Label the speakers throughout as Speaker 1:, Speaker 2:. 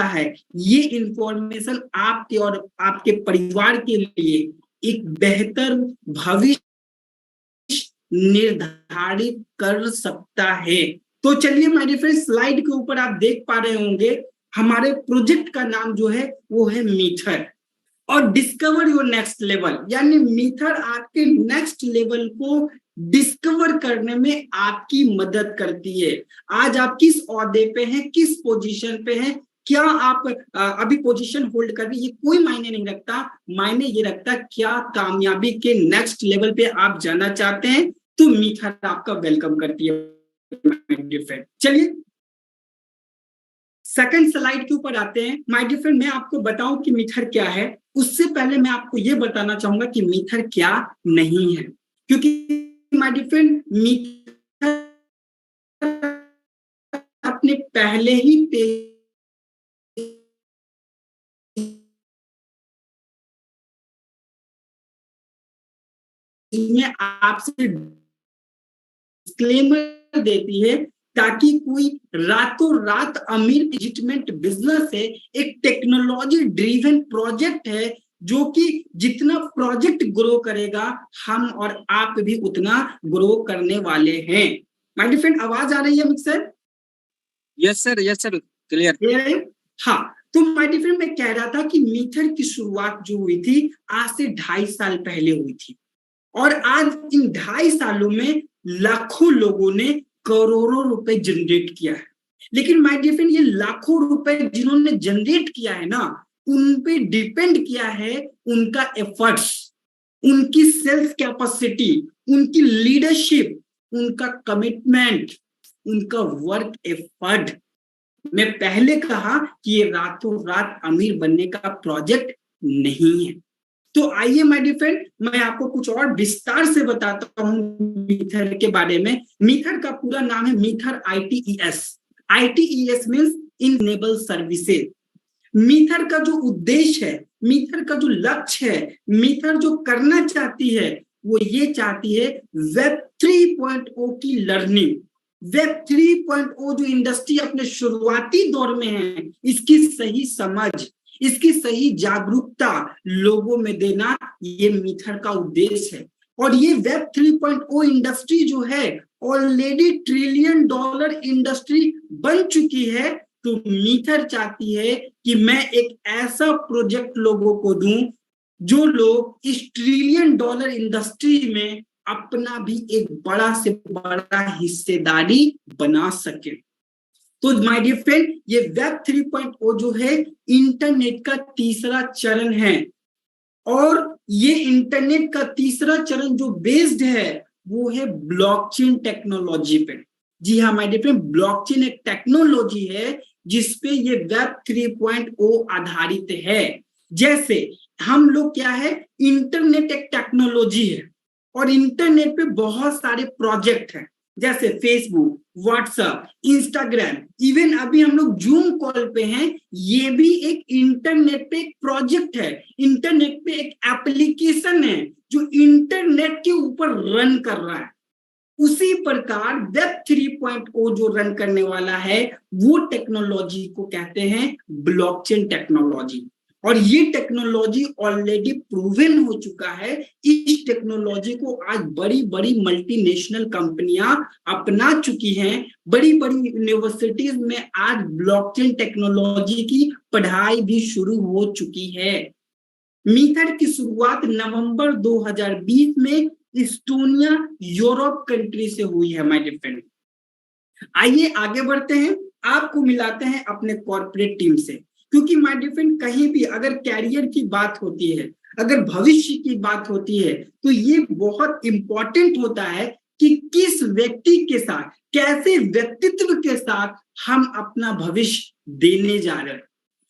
Speaker 1: वाला है, ये इंफॉर्मेशन आपके और आपके परिवार के लिए एक बेहतर भविष्य निर्धारित कर सकता है। तो चलिए माय डियर फ्रेंड्स, स्लाइड के ऊपर आप देख पा रहे होंगे हमारे प्रोजेक्ट का नाम जो है वो है मीथर और डिस्कवर योर नेक्स्ट लेवल, यानी मीथर आपके नेक्स्ट लेवल को डिस्कवर करने में आपकी मदद करती है। आज आप किस ओहदे पे हैं, किस पोजीशन पे हैं, क्या आप अभी पोजीशन होल्ड कर रही है, ये कोई मायने नहीं रखता। मायने ये रखता क्या कामयाबी के नेक्स्ट लेवल पे आप जाना चाहते हैं, तो मीथर आपका वेलकम करती है। चलिए सेकंड स्लाइड के ऊपर आते हैं। माय डियर फ्रेंड, मैं आपको बताऊं कि मीथर क्या है, उससे पहले मैं आपको यह बताना चाहूंगा कि मीथर क्या नहीं है, क्योंकि माय डियर फ्रेंड मीथर अपने पहले ही पेज में आपसे डिस्क्लेमर देती है ताकि कोई रातों रात अमीर लेजिटमेट बिजनेस है, एक टेक्नोलॉजी ड्रिवन प्रोजेक्ट है जो कि जितना प्रोजेक्ट ग्रो करेगा हम और आप भी उतना ग्रो करने वाले हैं। माय डियर फ्रेंड, आवाज आ रही है मिक्सर?
Speaker 2: यस सर, क्लियर
Speaker 1: है। हाँ, तो माय डियर फ्रेंड मैं कह रहा था कि मीथर की शुरुआत जो हुई थी आज से 2.5 साल पहले हुई थी और आज इन 2.5 सालों में लाखों लोगों ने करोड़ों रुपए जनरेट किया है। लेकिन माय डियर फ्रेंड, ये लाखों रुपए जिन्होंने जनरेट किया है ना, उन पे डिपेंड किया है उनका एफर्ट्स, उनकी सेल्फ कैपेसिटी, उनकी लीडरशिप, उनका कमिटमेंट, उनका वर्क एफर्ट। मैं पहले कहा कि ये रातों रात अमीर बनने का प्रोजेक्ट नहीं है। तो आइए माय डियर फ्रेंड, मैं आपको कुछ और विस्तार से बताता हूं मीथर के बारे में। मीथर का पूरा नाम है मीथर ITES। ITES means enable services. मीथर का जो उद्देश्य है, मीथर का जो लक्ष्य है, मीथर जो करना चाहती है, वो ये चाहती है वेब 3.0 की लर्निंग। वेब 3.0 जो इंडस्ट्री अपने शुरुआती दौर में है, इसकी सही समझ, इसकी सही जागरूकता लोगों में देना, ये मीथर का उद्देश्य है। और ये वेब 3.0 इंडस्ट्री जो है ऑलरेडी $1 ट्रिलियन इंडस्ट्री बन चुकी है। तो मीथर चाहती है कि मैं एक ऐसा प्रोजेक्ट लोगों को दूं जो लोग इस $1 ट्रिलियन इंडस्ट्री में अपना भी एक बड़ा से बड़ा हिस्सेदारी बना सके। तो माय डियर फ्रेंड, ये वेब 3.0 जो है इंटरनेट का तीसरा चरण है और ये इंटरनेट का तीसरा चरण जो बेस्ड है वो है ब्लॉकचेन टेक्नोलॉजी पे। जी हाँ माय डियर फ्रेंड, ब्लॉकचेन एक टेक्नोलॉजी है जिसपे ये वेब 3.0 आधारित है। जैसे हम लोग क्या है, इंटरनेट एक टेक्नोलॉजी है और इंटरनेट पे बहुत सारे प्रोजेक्ट हैं, जैसे फेसबुक, व्हाट्सएप, इंस्टाग्राम, इवन अभी हम लोग जूम कॉल पे हैं, ये भी एक इंटरनेट पे एक प्रोजेक्ट है, इंटरनेट पे एक एप्लीकेशन है जो इंटरनेट के ऊपर रन कर रहा है। उसी प्रकार वेब 3.0 जो रन करने वाला है वो टेक्नोलॉजी को कहते हैं ब्लॉकचेन टेक्नोलॉजी। और ये टेक्नोलॉजी ऑलरेडी प्रूवन हो चुका है। इस टेक्नोलॉजी को आज बड़ी बड़ी मल्टीनेशनल कंपनियां अपना चुकी हैं। बड़ी बड़ी यूनिवर्सिटीज में आज ब्लॉकचेन टेक्नोलॉजी की पढ़ाई भी शुरू हो चुकी है। मीथर की शुरुआत नवंबर 2020 में इस्टोनिया यूरोप कंट्री से हुई है माय डियर फ्रेंड। आइए आगे बढ़ते हैं, आपको मिलाते हैं अपने कॉर्पोरेट टीम से, क्योंकि माय डियर फ्रेंड कहीं भी अगर कैरियर की बात होती है, अगर भविष्य की बात होती है, तो ये बहुत इंपॉर्टेंट होता है कि किस व्यक्ति के साथ, कैसे व्यक्तित्व के साथ हम अपना भविष्य देने जा रहे हैं।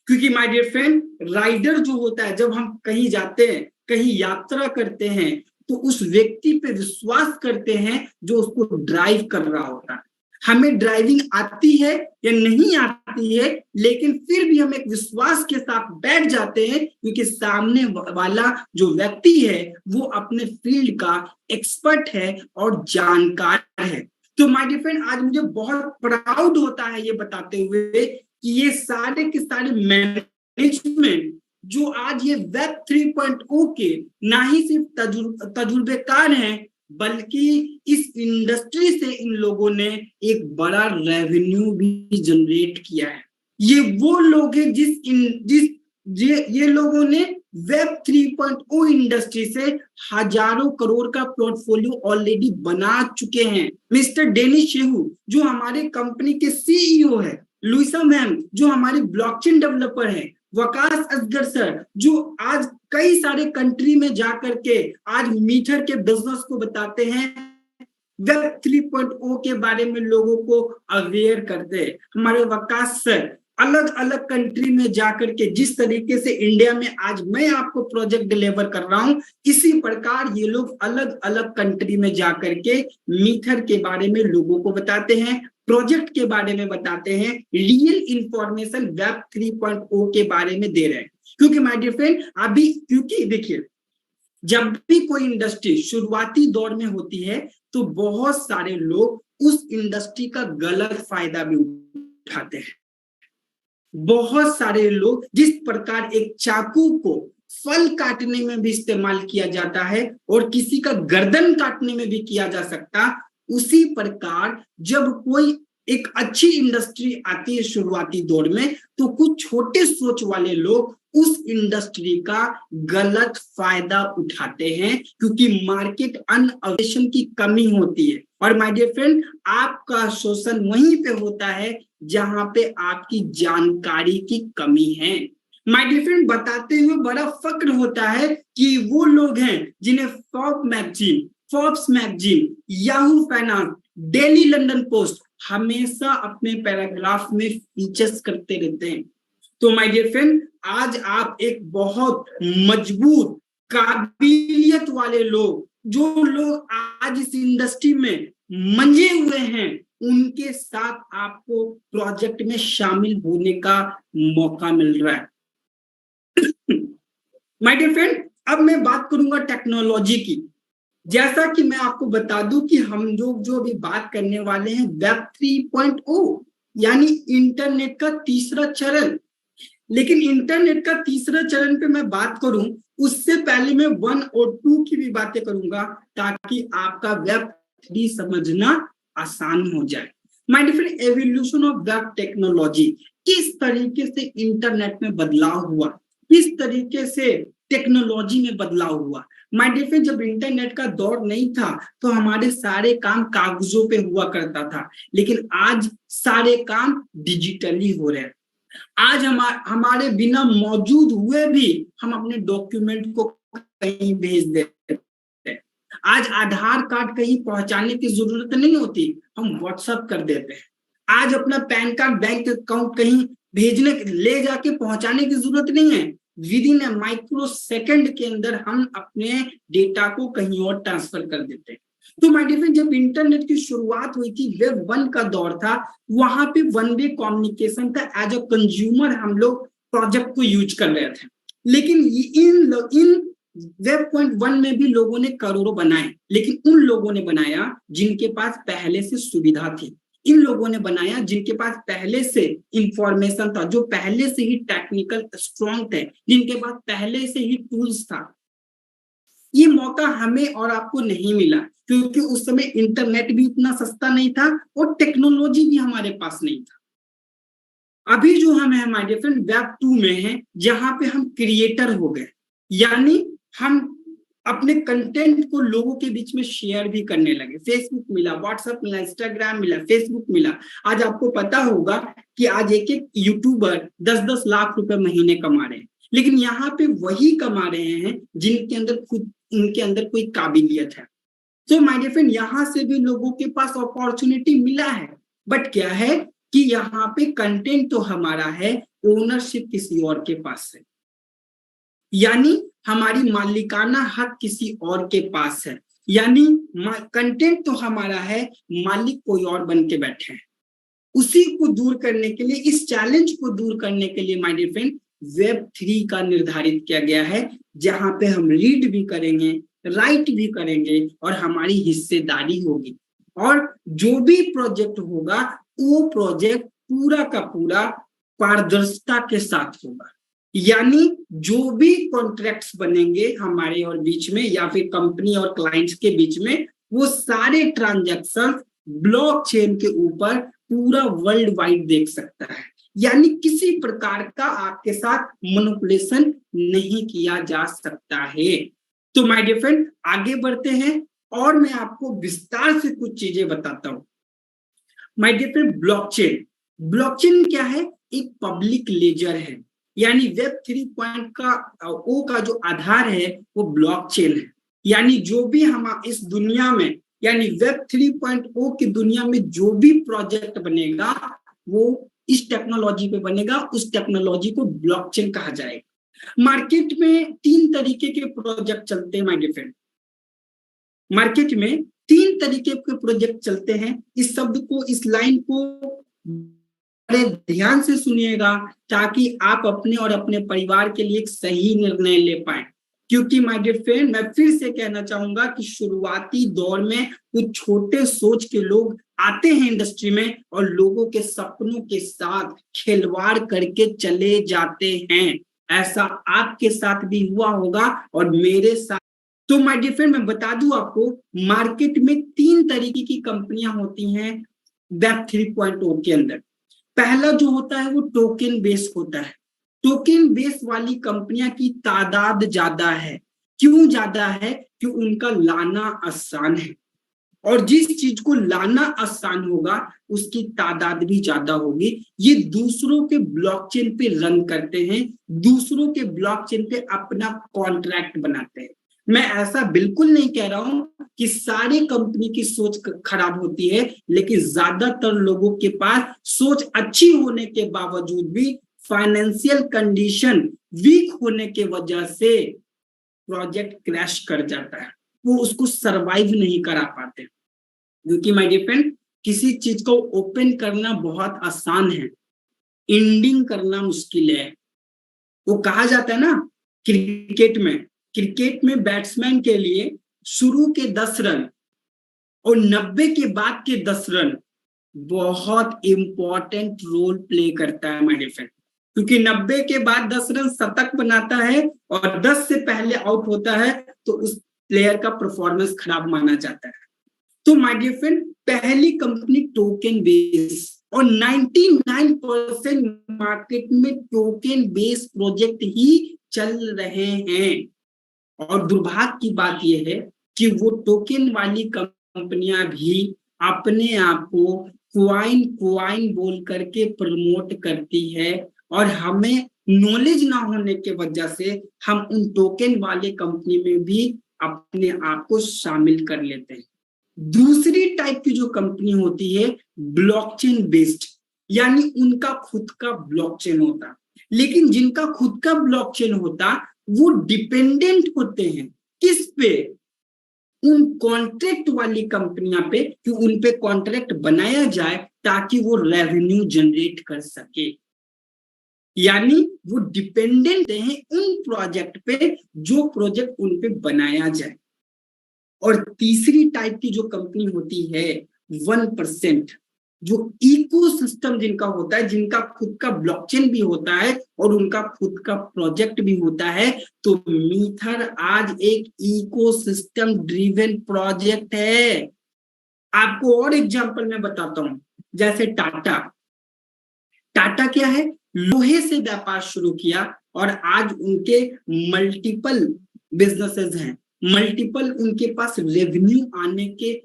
Speaker 1: क्योंकि माय डियर फ्रेंड, राइडर जो होता है, जब हम कहीं जाते हैं, कहीं यात्रा करते हैं, तो उस व्यक्ति पे विश्वास करते हैं जो उसको ड्राइव कर रहा होता है। हमें ड्राइविंग आती है या नहीं आती है, लेकिन फिर भी हम एक विश्वास के साथ बैठ जाते हैं क्योंकि सामने वाला जो व्यक्ति है वो अपने फील्ड का एक्सपर्ट है और जानकार है। तो माय डियर फ्रेंड, आज मुझे बहुत प्राउड होता है ये बताते हुए कि ये सारे के सारे मैनेजमेंट जो आज ये वेब 3.0 के ना ही सिर्फ तजुर्बेकार हैं, बल्कि इस इंडस्ट्री से इन लोगों ने एक बड़ा रेवेन्यू भी जनरेट किया है। ये वो लोग हैं ये लोगों ने वेब 3.0 इंडस्ट्री से हजारों करोड़ का पोर्टफोलियो ऑलरेडी बना चुके हैं। मिस्टर डेनिस शेहू जो हमारे कंपनी के सीईओ है, लुइसा मैम जो हमारे ब्लॉकचेन डेवलपर हैं, वकास असगर सर जो आज कई सारे कंट्री में जाकर के आज मीटर के बिजनेस को बताते हैं, वेब 3.0 के बारे में लोगों को अवेयर करते हैं। हमारे वकास सर अलग अलग कंट्री में जाकर के जिस तरीके से इंडिया में आज मैं आपको प्रोजेक्ट डिलीवर कर रहा हूं, इसी प्रकार ये लोग अलग अलग कंट्री में जाकर के मीटर के बारे में लोगों को बताते हैं, प्रोजेक्ट के बारे में बताते हैं, रियल इंफॉर्मेशन वेब 3.0 के बारे में दे रहे हैं। क्योंकि माय डियर फ्रेंड क्योंकि देखिए, जब भी कोई इंडस्ट्री शुरुआती दौर में होती है तो बहुत सारे लोग उस इंडस्ट्री का गलत फायदा भी उठाते हैं। बहुत सारे लोग जिस प्रकार एक चाकू को फल काटने में भी इस्तेमाल किया जाता है और किसी का गर्दन काटने में भी किया जा सकता, उसी प्रकार जब कोई एक अच्छी इंडस्ट्री आती है शुरुआती दौर में, तो कुछ छोटे सोच वाले लोग उस इंडस्ट्री का गलत फायदा उठाते हैं, क्योंकि मार्केट इनोवेशन की कमी होती है। और माय डियर फ्रेंड, आपका शोषण वहीं पे होता है जहां पे आपकी जानकारी की कमी है। माय डियर फ्रेंड, बताते हुए बड़ा फक्र होता है कि वो लोग हैं जिन्हें Forbes magazine, Yahoo finance, daily London post हमेशा अपने पैराग्राफ में फीचर्स करते रहते हैं। तो माय डियर फ्रेंड, आज आप एक बहुत मजबूत काबिलियत वाले लोग, जो लोग आज इस इंडस्ट्री में मंजे हुए हैं, उनके साथ आपको प्रोजेक्ट में शामिल होने का मौका मिल रहा है। माय डियर फ्रेंड, अब मैं बात करूंगा टेक्नोलॉजी की। जैसा कि मैं आपको बता दूं कि हम जो अभी बात करने वाले हैं वेब 3.0 यानी इंटरनेट का तीसरा चरण। लेकिन इंटरनेट का तीसरा चरण पे मैं बात करूं उससे पहले मैं 1 और 2 की भी बातें करूंगा, ताकि आपका वेब 3 समझना आसान हो जाए। My different evolution of web technology, किस तरीके से इंटरनेट में बदलाव हुआ, किस तरीके से टेक्नोलॉजी में बदलाव हुआ। माय डिफरेंट, जब इंटरनेट का दौर नहीं था तो हमारे सारे काम कागजों पे हुआ करता था, लेकिन आज सारे काम डिजिटली हो रहे हैं। आज हमारे बिना मौजूद हुए भी हम अपने डॉक्यूमेंट को कहीं भेज देते हैं। आज आधार कार्ड कहीं पहुंचाने की जरूरत नहीं होती, हम व्हाट्सएप कर देते हैं। आज अपना पैन कार्ड, बैंक अकाउंट कहीं भेजने ले जाके पहुंचाने की जरूरत नहीं है, with in A micro second के अंदर हम अपने डेटा को कहीं और ट्रांसफर कर देते हैं। तो माय डियर फ्रेंड, जब इंटरनेट की शुरुआत हुई थी, वेब 1 का दौर था, वहां पे वन वे कम्युनिकेशन था। एज अ कंज्यूमर हम लोग प्रोजेक्ट को यूज कर रहे थे, लेकिन इन वेब पॉइंट 1 में भी लोगों ने करोड़ों बनाए, लेकिन उन लोगों ने बनाया जिनके पास पहले से सुविधा थी। इन लोगों ने बनाया जिनके पास पहले से इंफॉर्मेशन था, जो पहले से ही टेक्निकल स्ट्रॉन्ग थे, जिनके पास पहले से ही टूल्स था। ये मौका हमें और आपको नहीं मिला, क्योंकि उस समय इंटरनेट भी इतना सस्ता नहीं था और टेक्नोलॉजी भी हमारे पास नहीं था। अभी जो हम है हमारे फ्रेंड वेब 2 में है, जहां पे हम क्रिएटर हो गए, यानी हम अपने कंटेंट को लोगों के बीच में शेयर भी करने लगे। फेसबुक मिला, व्हाट्सएप मिला, इंस्टाग्राम मिला, फेसबुक मिला। आज आपको पता होगा कि आज एक एक यूट्यूबर 10-10 लाख रुपए महीने कमा रहे हैं, लेकिन यहाँ पे वही कमा रहे हैं जिनके अंदर कोई काबिलियत है। तो माय डियर फ्रेंड, यहाँ से भी लोगों के पास अपॉर्चुनिटी मिला है, बट क्या है कि यहाँ पे कंटेंट तो हमारा है, ओनरशिप किसी और के पास है, यानी हमारी मालिकाना हक किसी और के पास है। यानी कंटेंट तो हमारा है, मालिक कोई और बन के बैठे हैं। उसी को दूर करने के लिए, इस चैलेंज को दूर करने के लिए माय डियर फ्रेंड वेब 3 का निर्धारित किया गया है, जहां पे हम रीड भी करेंगे, राइट भी करेंगे और हमारी हिस्सेदारी होगी। और जो भी प्रोजेक्ट होगा वो प्रोजेक्ट पूरा का पूरा पारदर्शिता के साथ होगा। यानी जो भी कॉन्ट्रैक्ट्स बनेंगे हमारे और बीच में या फिर कंपनी और क्लाइंट्स के बीच में, वो सारे ट्रांजैक्शन ब्लॉकचेन के ऊपर पूरा वर्ल्ड वाइड देख सकता है। यानी किसी प्रकार का आपके साथ मैनिपुलेशन नहीं किया जा सकता है। तो माय डियर फ्रेंड, आगे बढ़ते हैं और मैं आपको विस्तार से कुछ चीजें बताता हूं। माय डियर फ्रेंड, ब्लॉकचेन क्या है? एक पब्लिक लेजर है। यानी वेब 3.0 का जो आधार है वो ब्लॉकचेन है। यानी जो भी हम इस दुनिया में, यानी वेब 3.0 की दुनिया में जो भी प्रोजेक्ट बनेगा वो इस टेक्नोलॉजी पे बनेगा, उस टेक्नोलॉजी को ब्लॉकचेन कहा जाएगा। मार्केट में 3 तरीके के प्रोजेक्ट चलते हैं माय डियर फ्रेंड। मार्केट में 3 तरीके के प्रोजेक्ट चलते हैं। इस शब्द को, इस लाइन को बड़े ध्यान से सुनिएगा ताकि आप अपने और अपने परिवार के लिए एक सही निर्णय ले पाए। क्योंकि माय डियर फ्रेंड, मैं फिर से कहना चाहूंगा कि शुरुआती दौर में कुछ छोटे सोच के लोग आते हैं इंडस्ट्री में और लोगों के सपनों के साथ खिलवाड़ करके चले जाते हैं। ऐसा आपके साथ भी हुआ होगा और मेरे साथ। तो माय डियर फ्रेंड, मैं बता दूं आपको, मार्केट में 3 तरीके की कंपनियां होती हैं वेब 3.0 के अंदर। पहला जो होता है वो टोकन बेस होता है। टोकन बेस वाली कंपनियां की तादाद ज्यादा है। क्यों ज्यादा है? कि उनका लाना आसान है, और जिस चीज को लाना आसान होगा उसकी तादाद भी ज्यादा होगी। ये दूसरों के ब्लॉकचेन पे रन करते हैं, दूसरों के ब्लॉकचेन पे अपना कॉन्ट्रैक्ट बनाते हैं। मैं ऐसा बिल्कुल नहीं कह रहा हूं कि सारी कंपनी की सोच खराब होती है, लेकिन ज्यादातर लोगों के पास सोच अच्छी होने के बावजूद भी फाइनेंशियल कंडीशन वीक होने के वजह से प्रोजेक्ट क्रैश कर जाता है, वो उसको सरवाइव नहीं करा पाते। क्योंकि माय डियर फ्रेंड, किसी चीज को ओपन करना बहुत आसान है, एंडिंग करना मुश्किल है। वो कहा जाता है ना, क्रिकेट में बैट्समैन के लिए शुरू के 10 रन और 90 के बाद के 10 रन बहुत इंपॉर्टेंट रोल प्ले करता है माय डियर फ्रेंड। क्योंकि 90 के बाद 10 रन शतक बनाता है और 10 से पहले आउट होता है तो उस प्लेयर का परफॉर्मेंस खराब माना जाता है। तो माय डियर फ्रेंड, पहली कंपनी टोकन बेस, और 99% मार्केट में टोकन बेस प्रोजेक्ट ही चल रहे हैं। और दुर्भाग्य की बात यह है कि वो टोकन वाली कंपनियां भी अपने आप को क्वाइन बोल करके प्रमोट करती है, और हमें नॉलेज ना होने के वजह से हम उन टोकन वाले कंपनी में भी अपने आप को शामिल कर लेते हैं। दूसरी टाइप की जो कंपनी होती है ब्लॉकचेन बेस्ड, यानी उनका खुद का ब्लॉकचेन होता, लेकिन जिनका खुद का ब्लॉकचेन होता वो डिपेंडेंट होते हैं किस पे? उन कॉन्ट्रैक्ट वाली कंपनियां पे, कि उन पे कॉन्ट्रैक्ट बनाया जाए ताकि वो रेवेन्यू जनरेट कर सके। यानी वो डिपेंडेंट हैं उन प्रोजेक्ट पे जो प्रोजेक्ट उन पे बनाया जाए। और तीसरी टाइप की जो कंपनी होती है 1%, जो इकोसिस्टम जिनका होता है, जिनका खुद का ब्लॉकचेन भी होता है और उनका खुद का प्रोजेक्ट भी होता है। तो मीथर आज एक इकोसिस्टम ड्रिवन प्रोजेक्ट है। आपको और एग्जांपल मैं बताता हूं, जैसे टाटा क्या है? लोहे से व्यापार शुरू किया और आज उनके मल्टीपल बिजनेसेस हैं, मल्टीपल उनके पास रेवेन्यू आने के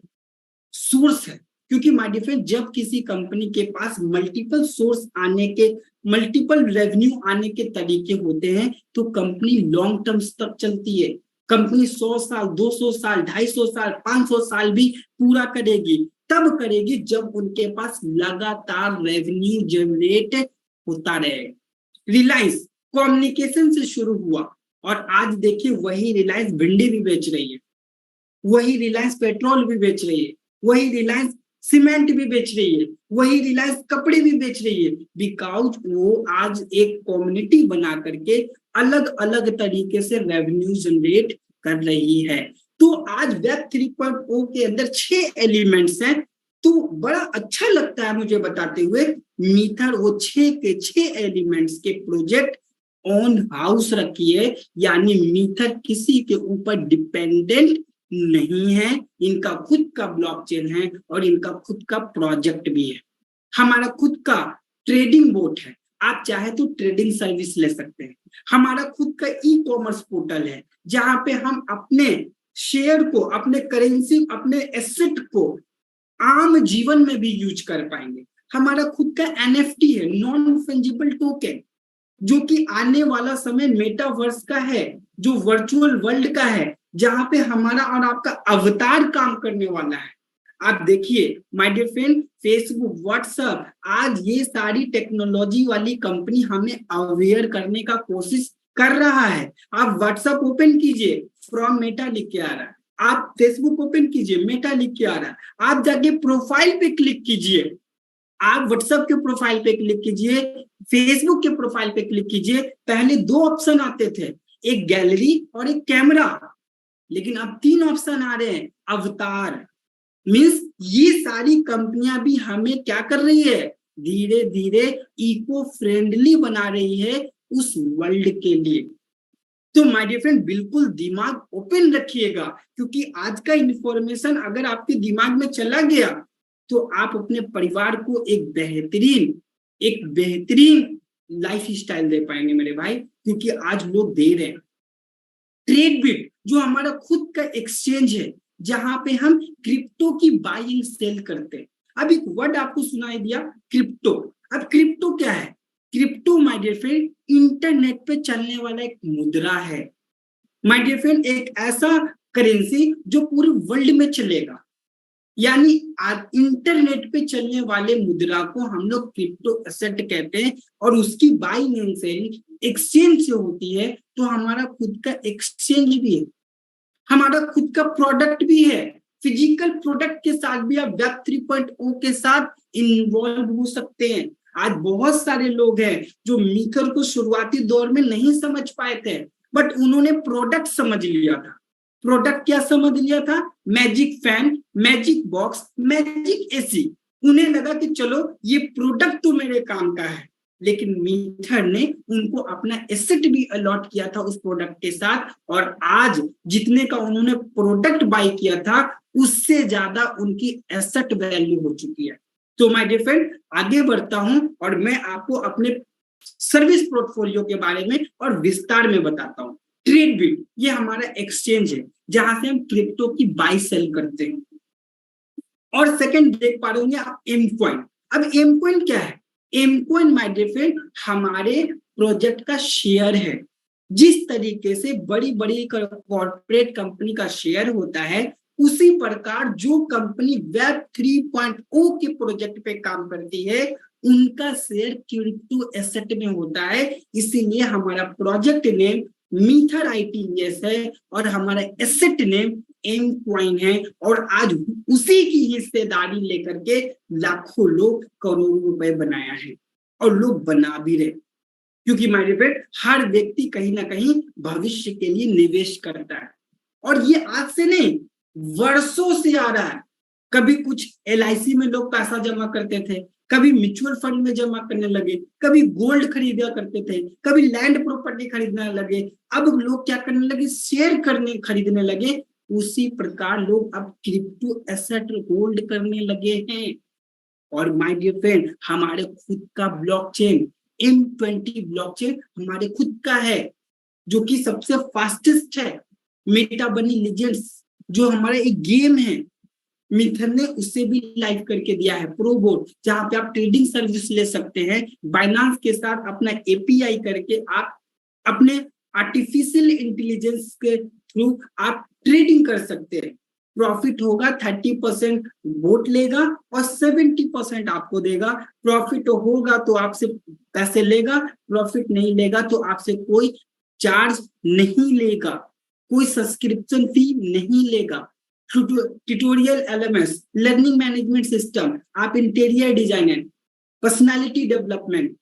Speaker 1: सोर्स है। क्योंकि माय डियर फ्रेंड, जब किसी कंपनी के पास मल्टीपल सोर्स आने के, मल्टीपल रेवेन्यू आने के तरीके होते हैं तो कंपनी लॉन्ग टर्म तक चलती है। कंपनी 100 साल, 200 साल, 250 साल, 500 साल भी पूरा करेगी, तब करेगी जब उनके पास लगातार रेवेन्यू जनरेट होता रहे। रिलायंस कम्युनिकेशन से शुरू हुआ और आज देखिए वही रिलायंस भिंडी भी बेच रही है, वही रिलायंस पेट्रोल भी बेच रही है, वही रिलायंस सीमेंट भी बेच रही है, वही रिलायंस कपड़े भी बेच रही है। बिकॉज वो आज एक कम्युनिटी बना करके अलग अलग तरीके से रेवेन्यू जनरेट कर रही है। तो आज वेब 3.0 के अंदर 6 एलिमेंट्स हैं। तो बड़ा अच्छा लगता है मुझे बताते हुए मीथर वो 6 के 6 एलिमेंट्स के प्रोजेक्ट ऑन हाउस रखी है, यानी मीथर किसी के ऊपर डिपेंडेंट नहीं है, इनका खुद का ब्लॉकचेन है और इनका खुद का प्रोजेक्ट भी है। हमारा खुद का ट्रेडिंग बोट है, आप चाहे तो ट्रेडिंग सर्विस ले सकते हैं। हमारा खुद का ई कॉमर्स पोर्टल है जहां पे हम अपने शेयर को, अपने करेंसी, अपने एसेट को आम जीवन में भी यूज कर पाएंगे। हमारा खुद का एनएफटी है, नॉन फंजिबल टोकन, जो कि आने वाला समय मेटावर्स का है, जो वर्चुअल वर्ल्ड का है, जहां पे हमारा और आपका अवतार काम करने वाला है। आप देखिए my dear friend, Facebook, WhatsApp, आज ये सारी टेक्नोलॉजी वाली कंपनी हमें अवेयर करने का कोशिश कर रहा है। आप व्हाट्सएप ओपन कीजिए, फ्रॉम मेटा लिख के आ रहा है। आप फेसबुक ओपन कीजिए, मेटा लिख के आ रहा है। आप जाके प्रोफाइल पे क्लिक कीजिए, आप व्हाट्सएप के प्रोफाइल पे क्लिक कीजिए, फेसबुक के प्रोफाइल पे क्लिक कीजिए। पहले 2 ऑप्शन आते थे, एक गैलरी और एक कैमरा, लेकिन अब 3 ऑप्शन आ रहे हैं, अवतार। मीन्स ये सारी कंपनियां भी हमें क्या कर रही है, धीरे धीरे इको फ्रेंडली बना रही है उस वर्ल्ड के लिए। तो माय डियर फ्रेंड, बिल्कुल दिमाग ओपन रखिएगा, क्योंकि आज का इंफॉर्मेशन अगर आपके दिमाग में चला गया तो आप अपने परिवार को एक बेहतरीन लाइफ स्टाइल दे पाएंगे मेरे भाई, क्योंकि आज लोग दे रहे हैं। ट्रेडबिट जो हमारा खुद का एक्सचेंज है, जहां पे हम क्रिप्टो की बाइंग सेल करते हैं। अब एक वर्ड आपको सुनाई दिया, क्रिप्टो। अब क्रिप्टो क्या है? Crypto my dear friend internet पे चलने वाला एक मुद्रा है। माय डियर फ्रेंड, एक ऐसा करेंसी जो पूरे वर्ल्ड में चलेगा, यानी इंटरनेट पे चलने वाले मुद्रा को हम लोग क्रिप्टो एसेट कहते हैं, और उसकी बाइंग एंड सेलिंग एक्सचेंज से होती है। तो हमारा खुद का एक्सचेंज भी है, हमारा खुद का प्रोडक्ट भी है। फिजिकल प्रोडक्ट के साथ भी आप वेब 3.0 के साथ इन्वॉल्व हो सकते हैं। आज बहुत सारे लोग हैं जो मीथर को शुरुआती दौर में नहीं समझ पाए थे, बट उन्होंने प्रोडक्ट समझ लिया था। प्रोडक्ट क्या समझ लिया था? Magic fan, magic box, magic AC. उन्हें लगा कि चलो ये प्रोडक्ट तो मेरे काम का है, लेकिन मीथर ने उनको अपना एसेट भी अलॉट किया था उस प्रोडक्ट के साथ, और आज जितने का उन्होंने प्रोडक्ट बाय किया था उससे ज्यादा उनकी एसेट वैल्यू हो चुकी है। तो माय डियर फ्रेंड, आगे बढ़ता हूं और मैं आपको अपने सर्विस पोर्टफोलियो के बारे में और विस्तार में बताता हूं। ट्रेडबिट ये हमारा एक्सचेंज है जहां से हम क्रिप्टो की बाय सेल करते हैं। और सेकंड देख पा रहे होंगे आप एमकॉइन। अब एमकॉइन क्या है? एमकॉइन माय डियर फ्रेंड हमारे प्रोजेक्ट का शेयर है। जिस तरीके से बड़ी बड़ी कॉर्पोरेट कंपनी का शेयर होता है, उसी प्रकार जो कंपनी वेब 3.0 के प्रोजेक्ट पे काम करती है उनका शेयर क्रिप्टो एसेट में होता है। इसीलिए हमारा प्रोजेक्ट नेम मीथर ITES है और हमारा एसेट नेम एमकॉइन है, और आज उसी की हिस्सेदारी लेकर के लाखों लोग करोड़ों रुपए बनाया है, और लोग बना भी रहे, क्योंकि माय डियर फ्रेंड हर व्यक्ति कहीं ना कहीं भविष्य के लिए निवेश करता है। और ये आज से नहीं, वर्षों से आ रहा है। कभी कुछ LIC में लोग पैसा जमा करते थे, कभी म्यूचुअल फंड में जमा करने लगे, कभी गोल्ड खरीदा करते थे, कभी लैंड प्रॉपर्टी खरीदने लगे, अब लोग क्या करने लगे? शेयर खरीदने लगे। उसी प्रकार लोग अब क्रिप्टो एसेट होल्ड करने लगे हैं। और माय डियर फ्रेंड हमारे खुद का ब्लॉकचेन M20 ब्लॉकचेन हमारे खुद का है, जो कि सबसे फास्टेस्ट है। मेटा बनी लीजेंड्स जो हमारा एक गेम है, मीथर ने उससे भी लाइव करके दिया है प्रोबोट, जहां पे आप ट्रेडिंग सर्विस ले सकते हैं। बाइनांस के साथ अपना API करके आप अपने आर्टिफिशियल इंटेलिजेंस के थ्रू आप ट्रेडिंग कर सकते हैं। प्रॉफिट होगा 30% बोट लेगा और 70% आपको देगा। प्रॉफिट होगा तो आपसे पैसे लेगा, प्रॉफिट नहीं लेगा तो आपसे कोई चार्ज नहीं लेगा, कोई सब्सक्रिप्शन फी नहीं लेगा। Tutorial LMS, learning management system, आप interior designer, personality development,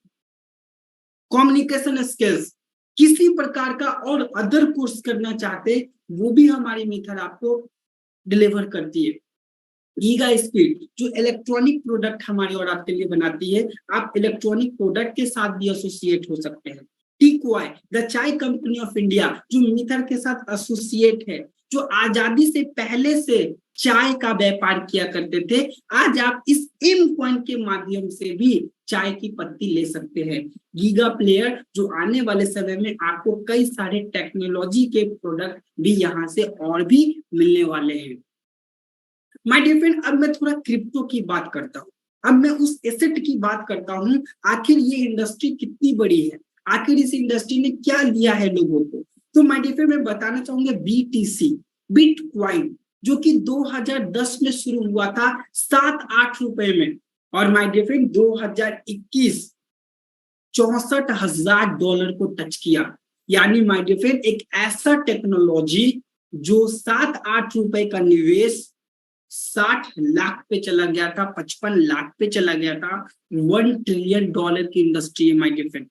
Speaker 1: communication skills, किसी प्रकार का और अदर कोर्स करना चाहते वो भी हमारी मीथर आपको डिलीवर करती है। गीगा स्पीड जो इलेक्ट्रॉनिक प्रोडक्ट हमारे और आपके लिए बनाती है, आप इलेक्ट्रॉनिक प्रोडक्ट के साथ भी एसोसिएट हो सकते हैं। टीक्वाई द चाय कंपनी ऑफ इंडिया जो मीथर के साथ एसोसिएट है, जो आजादी से पहले से चाय का व्यापार किया करते थे, आज आप इस एम कॉइन के माध्यम से भी चाय की पत्ती ले सकते हैं। गीगा प्लेयर जो आने वाले समय में आपको कई सारे टेक्नोलॉजी के प्रोडक्ट भी यहाँ से और भी मिलने वाले हैं। माय डियर फ्रेंड, अब मैं थोड़ा क्रिप्टो की बात करता हूँ, अब मैं उस एसेट की बात करता हूँ। आखिर ये इंडस्ट्री कितनी बड़ी है, आखिर इस इंडस्ट्री ने क्या दिया है लोगों को। तो माय डियर फ्रेंड, मैं बताना चाहूंगा बीटीसी बिटकॉइन जो कि 2010 में शुरू हुआ था 7-8 रुपए में, और माय डियर फ्रेंड 2021 $64,000 को टच किया। यानी माय डियर फ्रेंड एक ऐसा टेक्नोलॉजी जो 7-8 रुपए का निवेश 60 लाख पे चला गया था, 55 लाख पे चला गया था। $1 ट्रिलियन की इंडस्ट्री है माय डियर फ्रेंड,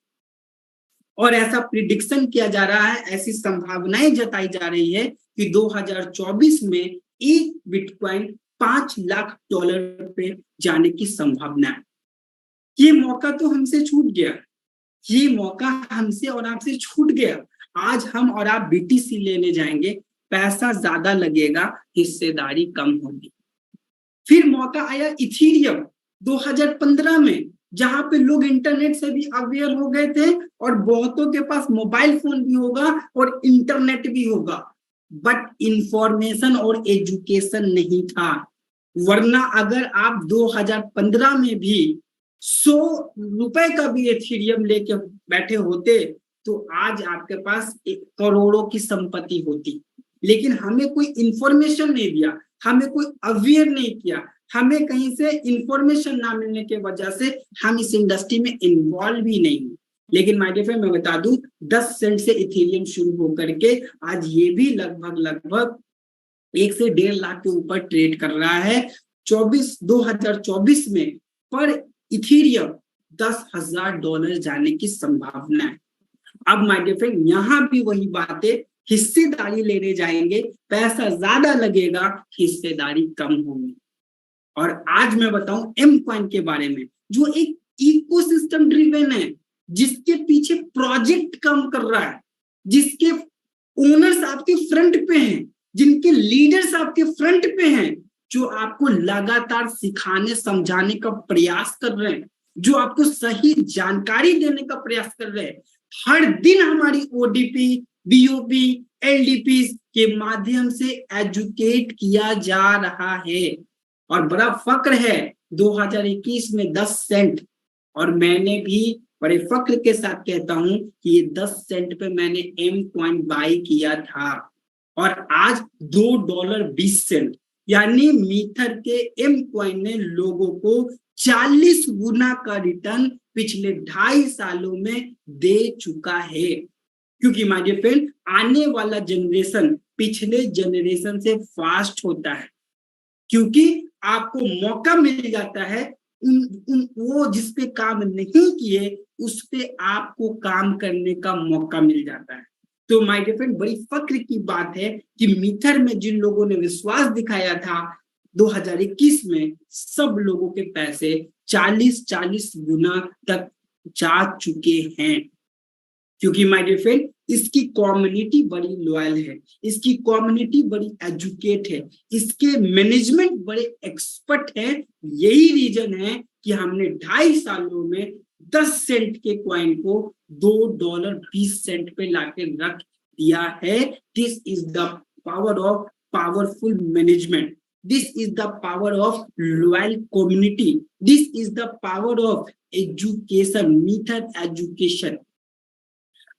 Speaker 1: और ऐसा प्रिडिक्शन किया जा रहा है, ऐसी संभावनाएं जताई जा रही है कि 2024 में एक बिटकॉइन $5 लाख पे जाने की संभावना है। ये मौका तो हमसे छूट गया, ये मौका हमसे और आपसे छूट गया। आज हम और आप बीटीसी लेने जाएंगे, पैसा ज्यादा लगेगा, हिस्सेदारी कम होगी। फिर मौका आया इथीरियम 2015 में, जहां पे लोग इंटरनेट से भी अवेयर हो गए थे और बहुतों के पास मोबाइल फोन भी होगा और इंटरनेट भी होगा, बट इंफॉर्मेशन और एजुकेशन नहीं था। वरना अगर आप 2015 में भी 100 रुपए का भी इथीरियम लेके बैठे होते तो आज आपके पास करोड़ों की संपत्ति होती। लेकिन हमें कोई इंफॉर्मेशन नहीं दिया, हमें कोई अवेयर नहीं किया, हमें कहीं से इंफॉर्मेशन ना मिलने के वजह से हम इस इंडस्ट्री में इन्वॉल्व भी नहीं हुए। लेकिन माय डियर फ्रेंड, मैं बता दूं 10 सेंट से इथेरियम शुरू होकर के आज ये भी लगभग 1 से 1.5 लाख के ऊपर ट्रेड कर रहा है। 2024 में पर इथेरियम $10,000 जाने की संभावना है। अब माय डियर फ्रेंड यहाँ भी वही बात है, हिस्सेदारी लेने जाएंगे, पैसा ज्यादा लगेगा, हिस्सेदारी कम होगी। और आज मैं बताऊं एम कॉइन के बारे में, जो एक इकोसिस्टम ड्रिवन है, जिसके पीछे प्रोजेक्ट काम कर रहा है, जिसके ओनर्स आपके फ्रंट पे हैं, जिनके लीडर्स आपके फ्रंट पे हैं, जो आपको लगातार सिखाने समझाने का प्रयास कर रहे हैं, जो आपको सही जानकारी देने का प्रयास कर रहे हैं। हर दिन हमारी ओडीपी, बीओपी, एलडीपी के माध्यम से एजुकेट किया जा रहा है। और बड़ा फक्र है 2021 में 10 सेंट, और मैंने भी बड़े फक्र के साथ कहता हूं कि ये 10 सेंट पे मैंने एम कॉइन बाई किया था, और आज $2.20, यानी मीथर के एम कॉइन ने लोगों को 40 गुना का रिटर्न पिछले 2.5 सालों में दे चुका है। क्योंकि माय डियर फ्रेंड आने वाला जनरेशन पिछले जनरेशन से फास्ट होता है, क्योंकि आपको मौका मिल जाता है वो जिस पे काम नहीं किए उस पे आपको काम करने का मौका मिल जाता है। तो माय डियर फ्रेंड बड़ी फक्र की बात है कि मीथर में जिन लोगों ने विश्वास दिखाया था 2021 में, सब लोगों के पैसे 40-40 गुना तक जा चुके हैं। क्योंकि माय डियर फ्रेंड इसकी कम्युनिटी बड़ी लॉयल है, इसकी कम्युनिटी बड़ी एजुकेट है, इसके मैनेजमेंट बड़े एक्सपर्ट है। यही रीजन है कि हमने 2.5 सालों में 10 सेंट के कॉइन को $2.20 पे लाके रख दिया है। This is the power of powerful management, this is the power of loyal community, this is the power of education, मीथर एजुकेशन।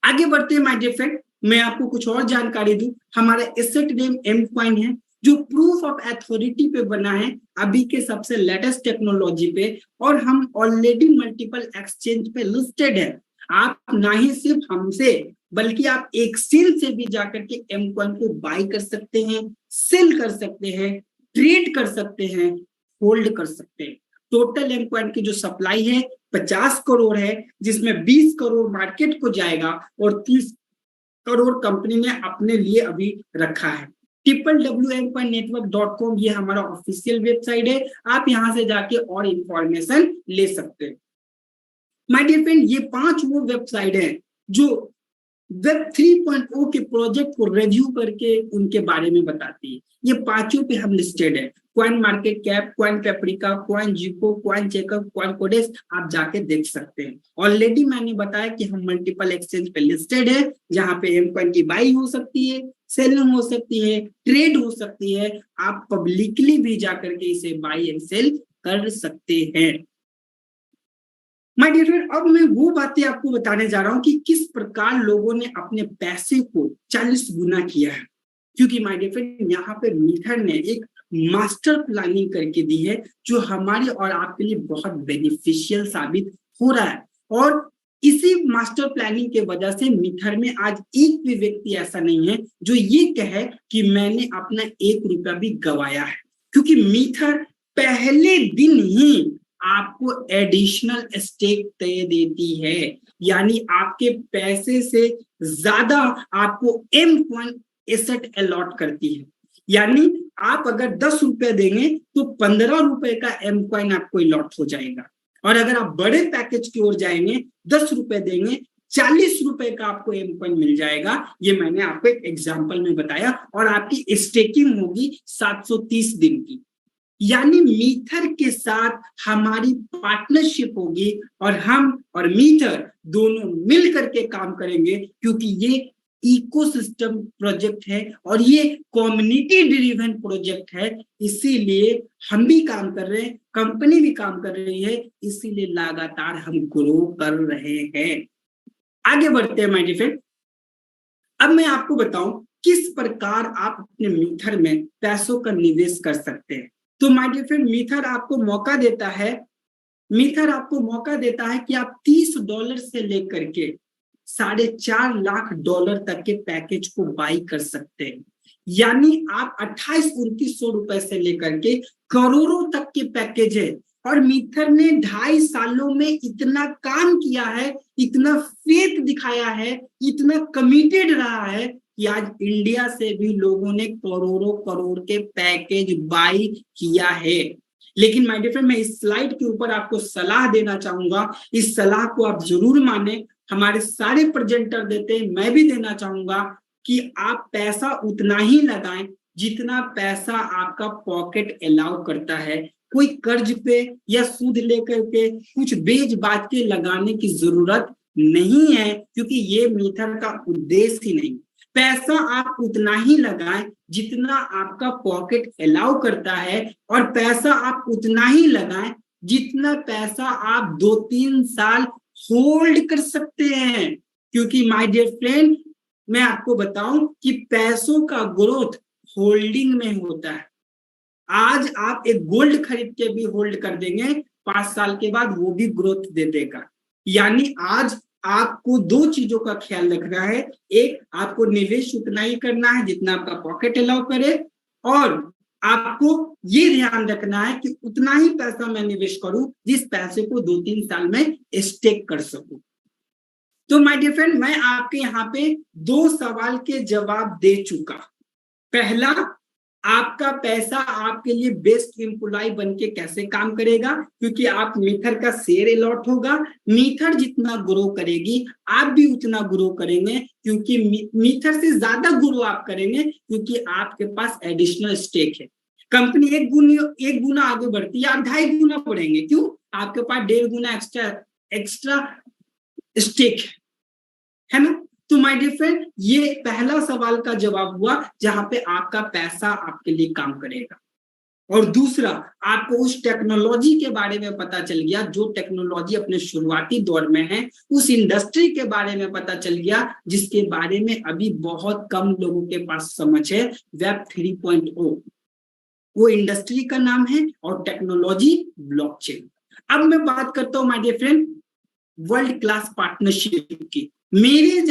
Speaker 1: आगे बढ़ते हैं माय डियर फ्रेंड, मैं आपको कुछ और जानकारी दूं। हमारा एसेट नेम एम कॉइन है, जो प्रूफ ऑफ अथॉरिटी पे बना है, अभी के सबसे लेटेस्ट टेक्नोलॉजी पे, और हम ऑलरेडी मल्टीपल एक्सचेंज पे लिस्टेड है। आप ना ही सिर्फ हमसे बल्कि आप एक्सचेंज से भी जाकर के एम कॉइन को बाय कर सकते हैं, सेल कर सकते हैं, ट्रेड कर सकते हैं, होल्ड कर सकते हैं। टोटल एम कॉइन की जो सप्लाई है 50 करोड़ है, जिसमें 20 करोड़ मार्केट को जाएगा और 30 करोड़ कंपनी ने अपने लिए अभी रखा है। www.network.com ये हमारा ऑफिशियल वेबसाइट है, आप यहाँ से जाके और इंफॉर्मेशन ले सकते हैं। माय डियर फ्रेंड, ये 5 वो वेबसाइट है जो वेब 3.0 के प्रोजेक्ट को रिव्यू करके उनके बारे में बताती है। ये 5 पे हम लिस्टेड है, coin market cap, coin paprika, coin जीको, कॉइन चेकअप, कॉइन कोडेक्स, आप जाके देख सकते हैं। ऑलरेडी मैंने बताया कि हम मल्टीपल एक्सचेंज पे लिस्टेड है, जहां पे एम कॉइन की बाई हो सकती है, सेलिंग हो सकती है, ट्रेड हो सकती है। आप पब्लिकली भी जाकर के इसे बाई एंड सेल कर सकते हैं। माय डियर फ्रेंड, अब मैं वो बातें आपको बताने जा रहा हूं कि किस प्रकार लोगों ने अपने पैसे को 40 गुना किया है। क्योंकि माय डियर फ्रेंड, यहाँ पे मीथर ने एक मास्टर प्लानिंग करके दी है जो हमारे और आपके लिए बहुत बेनिफिशियल साबित हो रहा है। और इसी मास्टर प्लानिंग के वजह से मीथर में आज एक भी व्यक्ति ऐसा नहीं है जो ये कहे कि मैंने अपना 1 रुपया भी गवाया है। क्योंकि मीथर पहले दिन ही आपको एडिशनल स्टेक दे देती है, यानी आपके पैसे से ज्यादा आपको एम कॉइन एसेट अलॉट करती है। यानी आप अगर 10 रुपए देंगे तो 15 रुपए का एम कॉइन आपको अलॉट हो जाएगा। और अगर आप बड़े पैकेज की ओर जाएंगे, 10 रुपए देंगे, 40 रुपए का आपको एम कॉइन मिल जाएगा। ये मैंने आपको एक एग्जाम्पल में बताया। और आपकी स्टेकिंग होगी 730 दिन की। यानी मीथर के साथ हमारी पार्टनरशिप होगी और हम और मीथर दोनों मिल करके काम करेंगे, क्योंकि ये इकोसिस्टम प्रोजेक्ट है और ये कम्युनिटी ड्रिवन प्रोजेक्ट है। इसीलिए हम भी काम कर रहे हैं, कंपनी भी काम कर रही है, इसीलिए लगातार हम ग्रो कर रहे हैं। आगे बढ़ते हैं माय डियर फ्रेंड। अब मैं आपको बताऊं किस प्रकार आप अपने मीथर में पैसों का निवेश कर सकते हैं। तो माय डियर फ्रेंड, मीथर आपको मौका देता है कि आप $30 से लेकर के $4.5 लाख तक के पैकेज को बाई कर सकते हैं। यानी आप 28-2900 रुपए से लेकर के करोड़ों तक के पैकेज है। और मीथर ने 2.5 सालों में इतना काम किया है, इतना फेथ दिखाया है, इतना कमिटेड रहा है कि आज इंडिया से भी लोगों ने करोड़ों करोड़ के पैकेज बाई किया है। लेकिन माय डियर फ्रेंड, मैं इस स्लाइड के ऊपर आपको सलाह देना चाहूंगा, इस सलाह को आप जरूर माने। हमारे सारे प्रेजेंटर देते हैं, मैं भी देना चाहूंगा कि आप पैसा उतना ही लगाएं जितना पैसा आपका पॉकेट अलाउ करता है। कोई कर्ज पे या सूद लेकर के कुछ बेच बाच के लगाने की जरूरत नहीं है, क्योंकि ये मीथर का उद्देश्य ही नहीं। पैसा आप उतना ही लगाएं जितना आपका पॉकेट अलाउ करता है, और पैसा आप उतना ही लगाएं जितना पैसा आप 2-3 साल होल्ड कर सकते हैं। क्योंकि माय डियर फ्रेंड, मैं आपको बताऊं कि पैसों का ग्रोथ होल्डिंग में होता है। आज आप एक गोल्ड खरीद के भी होल्ड कर देंगे, 5 साल के बाद वो भी ग्रोथ दे देगा। यानी आज आपको 2 चीजों का ख्याल रखना है। एक, आपको निवेश उतना ही करना है जितना आपका पॉकेट अलाउ करे, और आपको ये ध्यान रखना है कि उतना ही पैसा मैं निवेश करूं जिस पैसे को 2-3 साल में स्टेक कर सकूं। तो माय डियर फ्रेंड, मैं आपके यहाँ पे 2 सवाल के जवाब दे चुका। पहला, आपका पैसा आपके लिए बेस्ट एम्प्लॉय बन के कैसे काम करेगा, क्योंकि आप मीथर का शेयर अलॉट होगा। मीथर जितना ग्रो करेगी आप भी उतना ग्रो करेंगे, क्योंकि मीथर से ज्यादा ग्रो आप करेंगे, क्योंकि आपके पास एडिशनल स्टेक है। कंपनी 1 गुना आगे बढ़ती है, आप 2.5 गुना बढ़ेंगे। क्यों? आपके पास 1.5 गुना एक्स्ट्रा स्टेक है ना। तो माय डियर फ्रेंड, ये पहला सवाल का जवाब हुआ जहां पे आपका पैसा आपके लिए काम करेगा। और दूसरा, आपको उस टेक्नोलॉजी के बारे में पता चल गया जो टेक्नोलॉजी अपने शुरुआती दौर में है, उस इंडस्ट्री के बारे में पता चल गया जिसके बारे में अभी बहुत कम लोगों के पास समझ है। वेब 3.0 वो इंडस्ट्री का नाम है और टेक्नोलॉजी ब्लॉकचेन। अब मैं बात करता हूं my dear friend world class partnership की। मेरे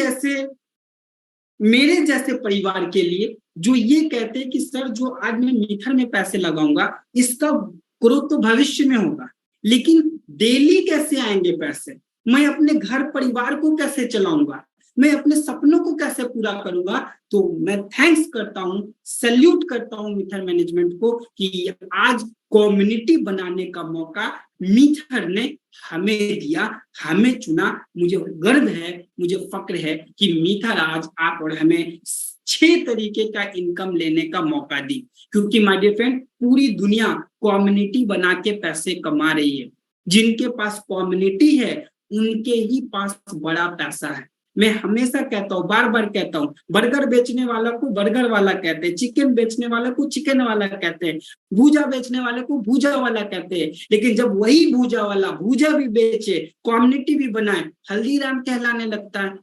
Speaker 1: जैसे परिवार के लिए जो ये कहते हैं कि सर, जो आज मैं मीथर में पैसे लगाऊंगा इसका ग्रोथ तो भविष्य में होगा, लेकिन डेली कैसे आएंगे पैसे, मैं अपने घर परिवार को कैसे चलाऊंगा, मैं अपने सपनों को को कैसे पूरा करूंगा। तो मैं थैंक्स करता हूं, सैल्यूट करता हूं मीथर मैनेजमेंट को कि आज कम्युनिटी बनाने का मौका मीथर ने हमें दिया, हमें चुना। मुझे गर्व है, मुझे फक्र है कि मीथर आज आप और हमें 6 तरीके का इनकम लेने का मौका दी। क्योंकि माय डियर फ्रेंड, पूरी दुनिया कम्युनिटी बना के पैसे कमा रही है। जिनके पास कम्युनिटी है उनके ही पास बड़ा पैसा है। मैं हमेशा कहता हूँ, बार बार कहता हूँ, बर्गर बेचने वाला को बर्गर वाला कहते हैं, चिकन बेचने वाला को चिकन वाला कहते हैं, भूजा बेचने वाले को भूजा वाला कहते हैं। लेकिन जब वही भूजा वाला भूजा भी बेचे, कम्युनिटी भी बनाए, हल्दीराम कहलाने लगता है।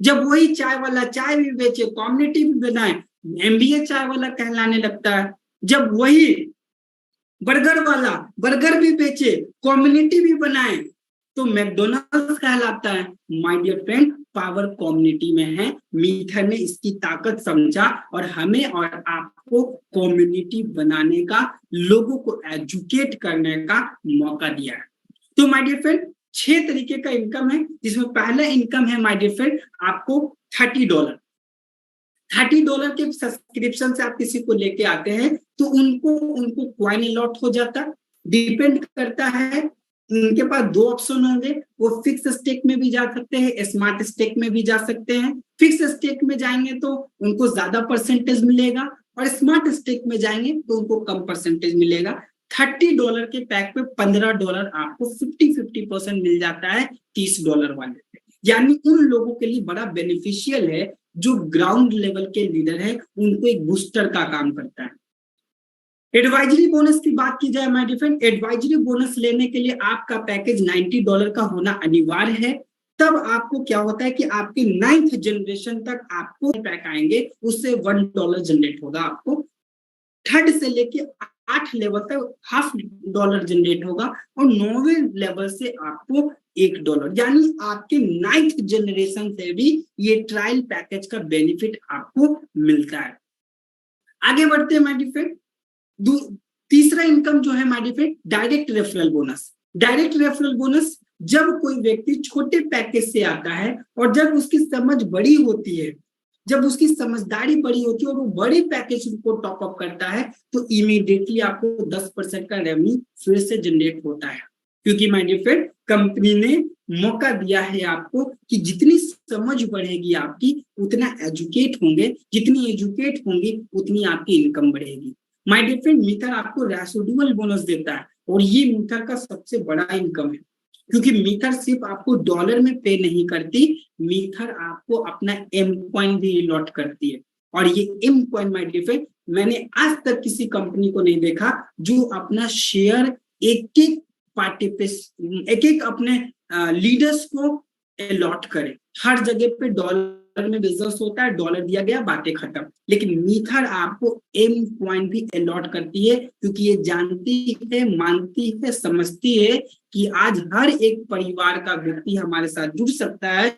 Speaker 1: जब वही चाय वाला चाय भी बेचे, कम्युनिटी भी बनाए, एमबीए चाय वाला कहलाने लगता है। जब वही बर्गर वाला बर्गर भी बेचे, कम्युनिटी भी बनाए, तो मैकडोनल्ड्स कहलाता है। My dear friend, power community में है। मीथर ने इसकी ताकत समझा और हमें और आपको कम्युनिटी बनाने का, लोगों को एजुकेट करने का मौका दिया है। तो माय डियर फ्रेंड, 6 तरीके का इनकम है, जिसमें पहला इनकम है माय डियर फ्रेंड आपको $30। $30 के सब्सक्रिप्शन से आप किसी को लेके आते हैं तो उनको क्वाइन अलॉट हो जाता। डिपेंड करता है, उनके पास 2 ऑप्शन होंगे, वो फिक्स स्टेक में भी जा सकते हैं, स्मार्ट स्टेक में भी जा सकते हैं। फिक्स स्टेक में जाएंगे तो उनको ज्यादा परसेंटेज मिलेगा और स्मार्ट स्टेक में जाएंगे तो उनको कम परसेंटेज मिलेगा। $30 के पैक पे $15 आपको 50-50% मिल जाता है $30 वाले पे। यानी उन लोगों के लिए बड़ा बेनिफिशियल है जो ग्राउंड लेवल के लीडर है, उनको एक बूस्टर का काम करता है। एडवाइजरी बोनस की बात की जाए my dear friend, advisory bonus लेने के लिए आपका पैकेज $90 का होना अनिवार्य है। तब आपको क्या होता है कि आपके 9th जनरेशन तक आपको पैक आएंगे, उससे $1 जनरेट होगा। आपको 3rd से लेके 8 लेवल तक $0.5 जनरेट होगा और 9वें लेवल से आपको $1, यानी आपके 9th जनरेशन से भी ये ट्रायल पैकेज का बेनिफिट आपको मिलता है। आगे बढ़ते हैं माय डियर फ्रेंड, तीसरा इनकम जो है my dear friend, direct referral bonus. Direct referral bonus जब कोई व्यक्ति छोटे पैकेज से आता है और जब उसकी समझ बड़ी होती है, जब उसकी समझदारी बड़ी होती है और वो बड़े पैकेज को टॉप अप करता है, तो इमीडिएटली आपको 10% का रेवेन्यू फिर से जनरेट होता है। क्योंकि माय डियर फ्रेंड, कंपनी ने मौका दिया है आपको कि जितनी समझ बढ़ेगी आपकी, उतना एजुकेट होंगे, जितनी एजुकेट होंगी उतनी आपकी इनकम बढ़ेगी। माय डियर फ्रेंड, मीथर आपको रेसिडुअल बोनस देता है और ये मीथर का सबसे बड़ा इनकम है। क्योंकि मीथर सिर्फ आपको डॉलर में पे नहीं करती, मीथर आपको अपना एम कॉइन भी अलॉट करती है। और ये M coin my dear friend, मैंने आज तक किसी कंपनी को नहीं देखा जो अपना शेयर एक एक पार्टी पे, एक एक अपने लीडर्स को अलॉट करे। हर जगह पे डॉलर में बिजनेस होता है, डॉलर दिया गया, बातें खत्म। लेकिन मीथर आपको एम कॉइन भी अलॉट करती है, क्योंकि ये जानती है, मानती है, समझती है कि आज हर एक परिवार का व्यक्ति हमारे साथ जुड़ सकता है।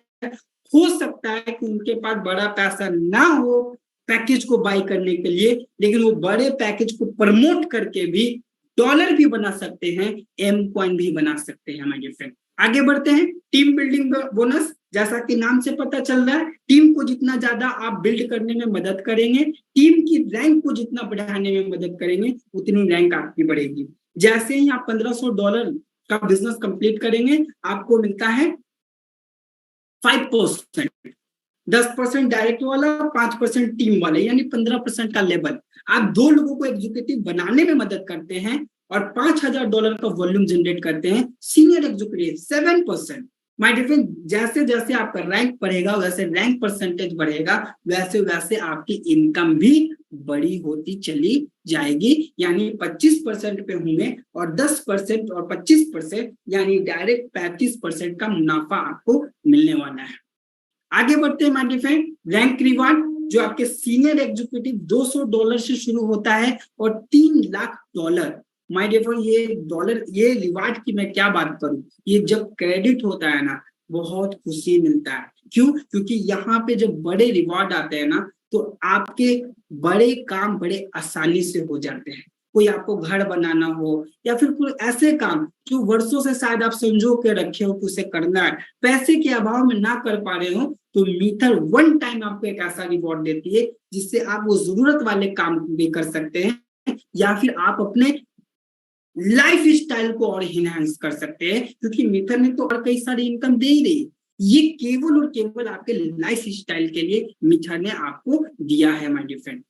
Speaker 1: हो सकता है कि उनके पास बड़ा पैसा ना हो पैकेज को बाई करने के लिए, लेकिन वो बड़े पैकेज को प्रमोट करके भी डॉलर भी बना सकते हैं, एम कॉइन भी बना सकते हैं हमारे फ्रेंड। आगे बढ़ते हैं, टीम बिल्डिंग बोनस। जैसा कि नाम से पता चल रहा है, टीम को जितना ज्यादा आप बिल्ड करने में मदद करेंगे, टीम की रैंक को जितना बढ़ाने में मदद करेंगे, उतनी रैंक आपकी बढ़ेगी। जैसे ही आप $1500 का बिजनेस कंप्लीट करेंगे, आपको मिलता है 5%, 10% डायरेक्ट वाला, 5% टीम वाले, यानी 15% का लेवल। आप 2 लोगों को एग्जीक्यूटिव बनाने में मदद करते हैं और $5000 का वॉल्यूम जनरेट करते हैं। Senior executive 7%। My dear friend, जैसे जैसे आपका रैंक बढ़ेगा, वैसे रैंक परसेंटेज बढ़ेगा, वैसे वैसे आपकी इनकम भी बड़ी होती चली जाएगी। यानी 25% पे होंगे और 10% और 25%, यानी डायरेक्ट 35% का मुनाफा आपको मिलने वाला है। आगे बढ़ते हैं my dear friend, rank reward, जो आपके सीनियर एग्जीक्यूटिव $200 से शुरू होता है और $3 लाख। माय डियर फ्रेंड, ये डॉलर, ये रिवार्ड की मैं क्या बात करूं, ये जब क्रेडिट होता है ना, बहुत खुशी मिलता है। क्यों? क्योंकि यहाँ पे जब बड़े रिवार्ड आते हैं ना, तो आपके बड़े काम बड़े आसानी से हो जाते हैं। कोई आपको घर बनाना हो, या फिर कोई ऐसे काम जो वर्षों से शायद आप संजो के रखे हो कि उसे करना है, पैसे के अभाव में ना कर पा रहे हो, तो मीथर वन टाइम आपको एक ऐसा रिवॉर्ड देती है जिससे आप वो जरूरत वाले काम भी कर सकते हैं, या फिर आप अपने लाइफ स्टाइल को और इनहेंस कर सकते हैं, क्योंकि मीथर ने तो और कई सारी इनकम दे ही रही है। ये केवल और केवल आपके लाइफ स्टाइल के लिए मीथर ने आपको दिया है माय डियर फ्रेंड।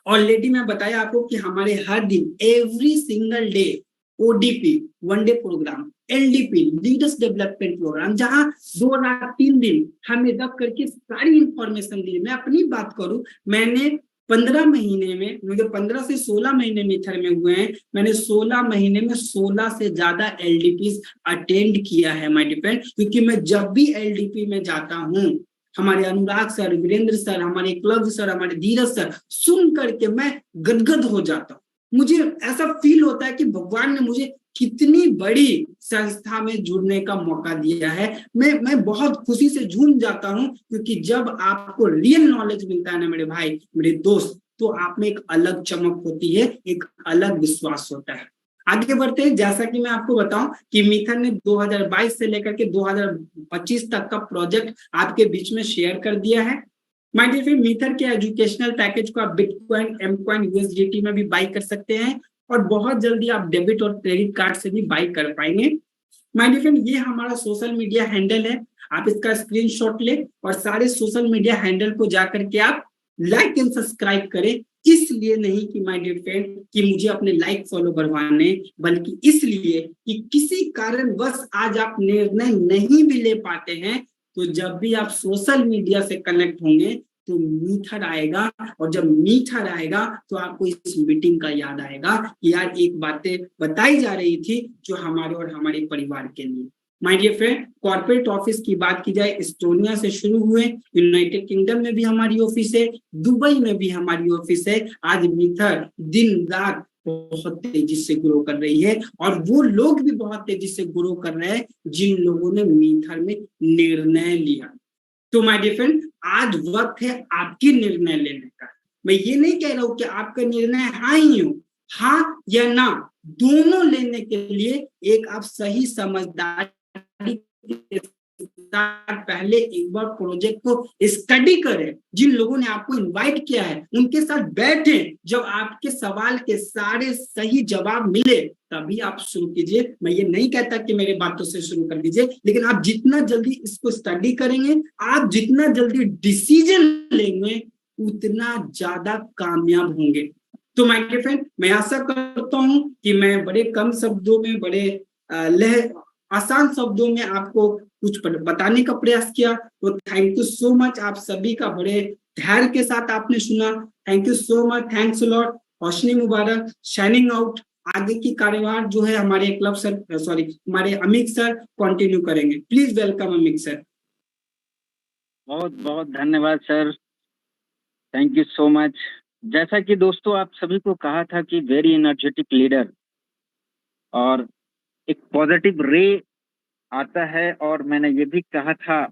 Speaker 1: ऑलरेडी मैं बताया आपको कि हमारे हर दिन every single day ODP one day program, LDP leaders development program, जहां 2 रात 3 दिन हमें रख करके सारी इंफॉर्मेशन दी। मैं अपनी बात करूं, मैंने 15 महीने में, मुझे 15 से 16 महीने मीथर में हुए हैं, मैंने 16 महीने में 16 से ज्यादा एलडीपी अटेंड किया है माय डियर, क्योंकि मैं जब भी एलडीपी में जाता हूं, हमारे अनुराग सर, वीरेंद्र सर, हमारे क्लब सर, हमारे धीरज सर सुन करके मैं गदगद हो जाता हूँ। मुझे ऐसा फील होता है कि भगवान ने मुझे कितनी बड़ी संस्था में जुड़ने का मौका दिया है। मैं बहुत खुशी से झूम जाता हूं, क्योंकि जब आपको रियल नॉलेज मिलता है ना मेरे भाई, मेरे दोस्त, तो आप में एक अलग चमक होती है, एक अलग विश्वास होता है। आगे बढ़ते हैं, जैसा कि मैं आपको बताऊं कि मीथर ने 2022 से लेकर के 2025 तक का प्रोजेक्ट आपके बीच में शेयर कर दिया है। माय डियर फ्रेंड, मीथर के एजुकेशनल पैकेज को आप बिटकॉइन, एमकॉइन, यूएसडीटी में भी बाई कर सकते हैं, और बहुत जल्दी आप डेबिट और क्रेडिट कार्ड से भी बाई कर पाएंगे। माय डियर फ्रेंड, ये हमारा सोशल मीडिया हैंडल है, आप इसका स्क्रीनशॉट ले और सारे सोशल मीडिया हैंडल को जाकर के आप लाइक एंड सब्सक्राइब करें। इसलिए नहीं कि माय डियर फ्रेंड कि मुझे अपने लाइक फॉलो बढ़वाने, बल्कि इसलिए कि किसी कारणवश आज आप निर्णय नहीं भी ले पाते हैं, तो जब भी आप सोशल मीडिया से कनेक्ट होंगे तो मीथर आएगा, और जब मीथर आएगा तो आपको इस मीटिंग का याद आएगा कि यार एक बातें बताई जा रही थी जो हमारे और हमारे परिवार के लिए। My dear friend, corporate office की बात की जाए, एस्टोनिया से शुरू हुए, यूनाइटेड किंगडम में भी हमारी ऑफिस है, दुबई में भी हमारी ऑफिस है। आज मीथर दिन रात बहुत तेजी से ग्रो कर रही है, और वो लोग भी बहुत तेजी से ग्रो कर रहे हैं जिन लोगों ने मीथर में निर्णय लिया। तो माय डियर फ्रेंड, आज वक्त है आपकी निर्णय लेने का। मैं ये नहीं कह रहा हूं कि आपका निर्णय हाँ ही हो, हाँ या ना दोनों लेने के लिए एक आप सही समझदारी के साथ पहले एक बार प्रोजेक्ट को स्टडी करें। जिन लोगों ने आपको इनवाइट किया है उनके साथ बैठे, जब आपके सवाल के सारे सही जवाब मिले तभी आप शुरू कीजिए। मैं ये नहीं कहता कि मेरे बातों से शुरू कर दीजिए, लेकिन आप जितना जल्दी इसको स्टडी करेंगे, आप जितना जल्दी डिसीजन लेंगे, उतना ज्यादा कामयाब होंगे। तो माय डियर फ्रेंड, मैं आशा करता हूं कि मैं बड़े कम शब्दों में, बड़े आसान शब्दों में आपको कुछ बताने का प्रयास किया। तो थैंक यू सो मच, आप सभी का बड़े धैर्य के साथ आपने सुना। Thank you so much, thanks a lot. Roshni Mubarak, shining out. आगे की कार्यवाही जो है हमारे क्लब सर, सॉरी हमारे अमित सर कंटिन्यू करेंगे। Please welcome Amit sir.
Speaker 3: बहुत बहुत धन्यवाद sir, thank you so much. जैसा कि दोस्तों आप सभी को कहा था कि वेरी एनर्जेटिक लीडर, और एक पॉजिटिव रे आता है, और मैंने ये भी कहा था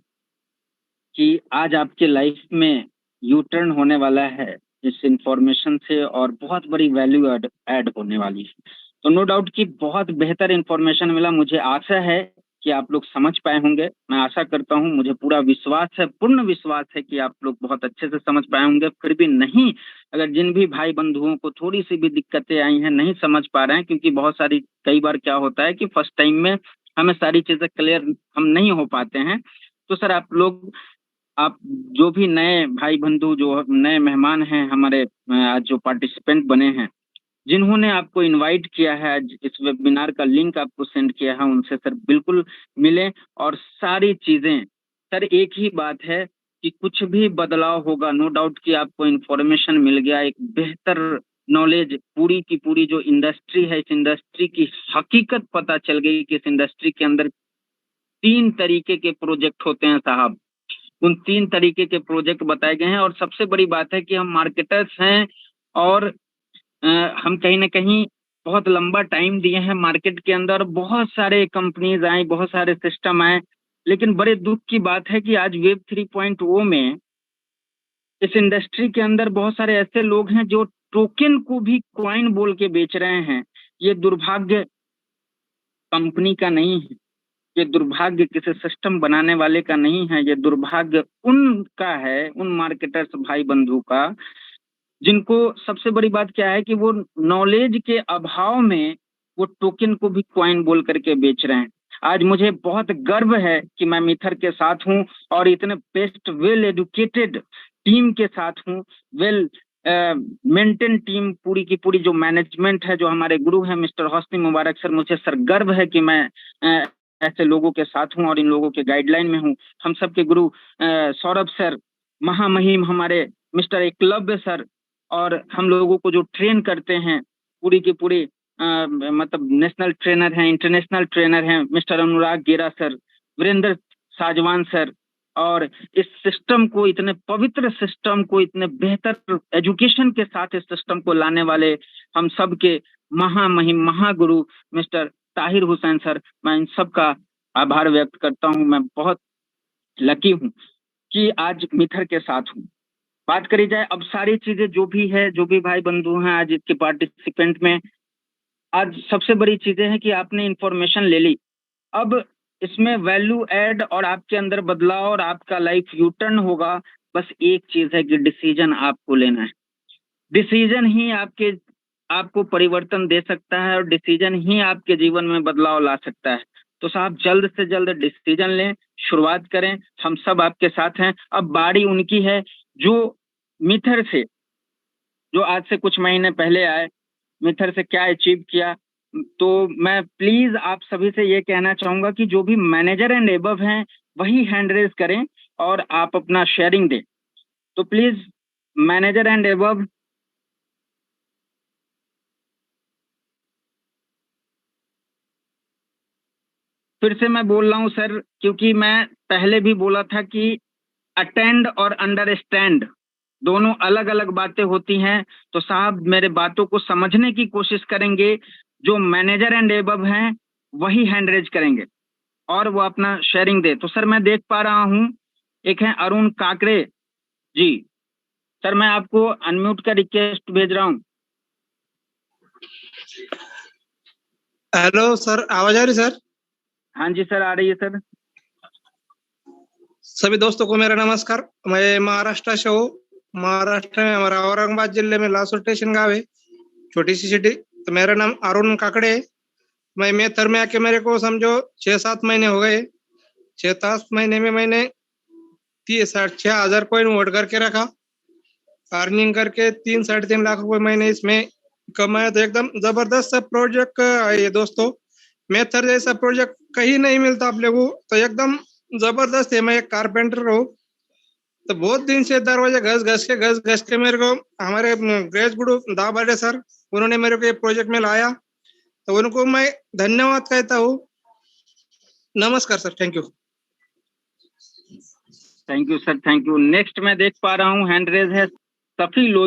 Speaker 3: कि आज आपके लाइफ में यू टर्न होने वाला है इस इंफॉर्मेशन से, और बहुत बड़ी वैल्यू ऐड होने वाली है। तो नो डाउट कि बहुत बेहतर इंफॉर्मेशन मिला। मुझे आशा है कि आप लोग समझ पाए होंगे, मैं आशा करता हूं, मुझे पूरा विश्वास है, पूर्ण विश्वास है कि आप लोग बहुत अच्छे से समझ पाए होंगे। फिर भी नहीं, अगर जिन भी भाई बंधुओं को थोड़ी सी भी दिक्कतें आई हैं, नहीं समझ पा रहे हैं, क्योंकि बहुत सारी कई बार क्या होता है कि फर्स्ट टाइम में हमें सारी चीजें क्लियर हम नहीं हो पाते हैं, तो सर आप जो भी नए भाई बंधु, जो नए मेहमान हैं हमारे, आज जो पार्टिसिपेंट बने हैं, जिन्होंने आपको इनवाइट किया है, आज इस वेबिनार का लिंक आपको सेंड किया है, उनसे सर बिल्कुल मिलें। और सारी चीजें सर, एक ही बात है कि कुछ भी बदलाव होगा, नो डाउट कि आपको इन्फॉर्मेशन मिल गया, एक बेहतर नॉलेज, पूरी की पूरी जो इंडस्ट्री है, इस इंडस्ट्री की हकीकत पता चल गई कि इस इंडस्ट्री के अंदर 3 तरीके के प्रोजेक्ट होते हैं साहब। उन 3 तरीके के प्रोजेक्ट बताए गए हैं, और सबसे बड़ी बात है कि हम मार्केटर्स हैं, और हम कहीं ना कहीं बहुत लंबा टाइम दिए हैं मार्केट के अंदर। बहुत सारे कंपनीज आए, बहुत सारे सिस्टम आए, लेकिन बड़े दुख की बात है कि आज वेब 3.0 में इस इंडस्ट्री के अंदर बहुत सारे ऐसे लोग हैं जो टोकन को भी कॉइन बोल के बेच रहे हैं, ये दुर्भाग्य कंपनी का नहीं है, ये दुर्भाग्य किसी सिस्टम बनाने वाले का नहीं है, ये दुर्भाग्य उनका है, उन मार्केटर्स भाई बंधु का, जिनको सबसे बड़ी बात क्या है कि वो नॉलेज के अभाव में वो टोकन को भी कॉइन बोल करके बेच रहे हैं। आज मुझे बहुत गर्व है कि मैं मिथर के साथ हूं और इतने बेस्ट वेल एजुकेटेड टीम के साथ हूं, वेल मेंटेन टीम, पूरी की पूरी जो मैनेजमेंट है, जो हमारे गुरु हैं मिस्टर हौसनी मुबारक सर, मुझे सर गर्व है कि मैं ऐसे लोगों के साथ हूं और इन लोगों के गाइडलाइन में हूं। हम सबके गुरु सौरभ सर, महामहिम हमारे मिस्टर एकलव्य सर, और हम लोगों को जो ट्रेन करते हैं पूरी की पूरी मतलब नेशनल ट्रेनर हैं, इंटरनेशनल ट्रेनर हैं मिस्टर अनुराग गेरा सर, वीरेंद्र साजवान सर, और इस सिस्टम को, इतने पवित्र सिस्टम को, इतने बेहतर एजुकेशन के साथ इस सिस्टम को लाने वाले हम सब के महामहिम महागुरु मिस्टर ताहिर हुसैन सर, मैं इन सब का आभार व्यक्त करता हूं। मैं बहुत लकी हूं कि आज मिथर के साथ हूं। बात करी जाए अब सारी चीजें जो भी है, जो भी भाई बंधु हैं आज इसके पार्टिसिपेंट में, आज सबसे बड़ी चीजें हैं कि आपने इंफॉर्मेशन ले ली। अब इसमें वैल्यू ऐड और आपके अंदर बदलाव और आपका लाइफ यू टर्न होगा। बस एक चीज है कि डिसीजन आपको लेना है। डिसीजन ही आपको परिवर्तन दे सकता है और डिसीजन ही आपके जीवन में बदलाव ला सकता है। तो साहब जल्द से जल्द डिसीजन लें, शुरुआत करें, हम सब आपके साथ हैं। अब बारी उनकी है जो मिथर से, जो आज से कुछ महीने पहले आए, मिथर से क्या अचीव किया। तो मैं प्लीज आप सभी से ये कहना चाहूंगा कि जो भी मैनेजर एंड एबव हैं वही हैंड रेज करें और आप अपना शेयरिंग दें। तो प्लीज मैनेजर एंड एबव, फिर से मैं बोल रहा हूं सर, क्योंकि मैं पहले भी बोला था कि अटेंड और अंडरस्टैंड दोनों अलग अलग बातें होती हैं। तो साहब मेरे बातों को समझने की कोशिश करेंगे, जो मैनेजर एंड एबव हैं वही हैंड रेज करेंगे और वो अपना शेयरिंग दे। तो सर मैं देख पा रहा हूं एक है अरुण काकड़े जी, सर मैं आपको अनम्यूट का रिक्वेस्ट भेज रहा हूं।
Speaker 4: हेलो सर, आवाज आ रही सर?
Speaker 3: हाँ जी सर, आ रही है सर।
Speaker 4: सभी दोस्तों को मेरा नमस्कार। मैं महाराष्ट्र से हूँ। महाराष्ट्र में हमारा औरंगाबाद जिले में लासूर स्टेशन गाँव है, छोटी सी सिटी। तो मेरा नाम अरुण काकड़े है। मैं मेथर में आके मेरे को समझो 6-7 महीने हो गए। 6-7 महीने में मैंने 6,000 कॉइन वोट करके रखा, अर्निंग करके 3-3.5 लाख रुपए महीने इसमें कमाया। तो एकदम जबरदस्त सा प्रोजेक्ट है ये दोस्तों। मेथर जैसा प्रोजेक्ट कहीं नहीं मिलता आप लोगों को, तो एकदम जबरदस्त है। मैं एक कारपेंटर हूँ, तो बहुत दिन से दरवाजे घस घस के मेरे को हमारे ग्रेस गुरु दाबाडे सर, उन्होंने मेरे को ये प्रोजेक्ट में लाया, तो उनको मैं धन्यवाद कहता हूँ। नमस्कार sir, thank you.
Speaker 3: Thank you sir, thank you. Next मैं देख पा रहा हूँ हैंड रेज है सफी लोधी।